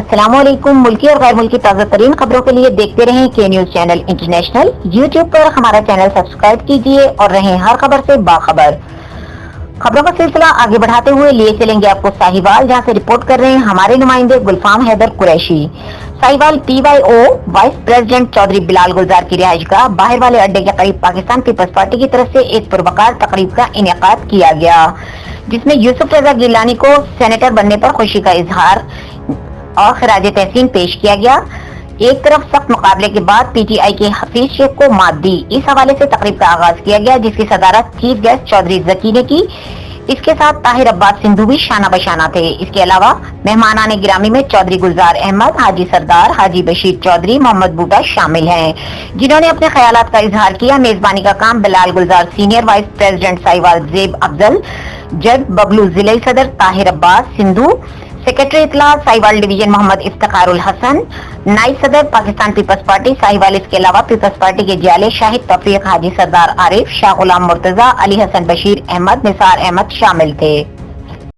अस्सलामुअलैकुम। मुल्की और गैर मुल्की ताज़ा तरीन खबरों के लिए देखते रहें के न्यूज चैनल इंटरनेशनल। यूट्यूब पर हमारा चैनल सब्सक्राइब कीजिए और रहें हर खबर से बाखबर। खबरों का सिलसिला आगे बढ़ाते हुए लिए चलेंगे आपको साहिवाल, जहां से रिपोर्ट कर रहे हैं हमारे नुमाइंदे Gulfam Haider Qureshi. Sahiwal PYO vice president Chaudhry Bilal Gulzar की रिहाइशगाह बाहर वाले अड्डे के करीब पाकिस्तान पीपल्स पार्टी की तरफ से एक पुरवकार तकरीब का इनेकाद किया गया, जिसमें यूसुफ रजा गिलानी को सेनेटर बनने पर खुशी का इजहार और खराज तहसीन पेश किया गया। एक तरफ सख्त मुकाबले के बाद PTI के हफीज शेख को मात दी। इस हवाले से तकरीब का आगाज किया गया, जिसकी सदारत चीफ गेस्ट चौधरी जकी ने की। इसके साथ ताहिर अब्बास सिंधु भी शाना बशाना थे। इसके अलावा मेहमानाने गिरामी में चौधरी गुलजार अहमद, हाजी सरदार, हाजी बशीर चौधरी, मोहम्मद बूटा शामिल हैं, जिन्होंने अपने ख्यालात का इजहार किया। मेजबानी का काम बिलाल गुलजार, सीनियर वाइस प्रेसिडेंट साहिवाल जेब अफजल, जज बबलू, जिले सदर ताहिर अब्बास सिंधु, सेक्रेटरी इतलात साहिवाल डिवीजन मोहम्मद इफ्तिखारुल हसन, नाइब सदर पाकिस्तान पीपल्स पार्टी साहिवाल। इसके अलावा पीपल्स पार्टी के जियाले शाहिद तौफीक, हाजी सरदार आरिफ, शाह गुलाम मुर्तजा, अली हसन बशीर अहमद, निसार अहमद शामिल थे।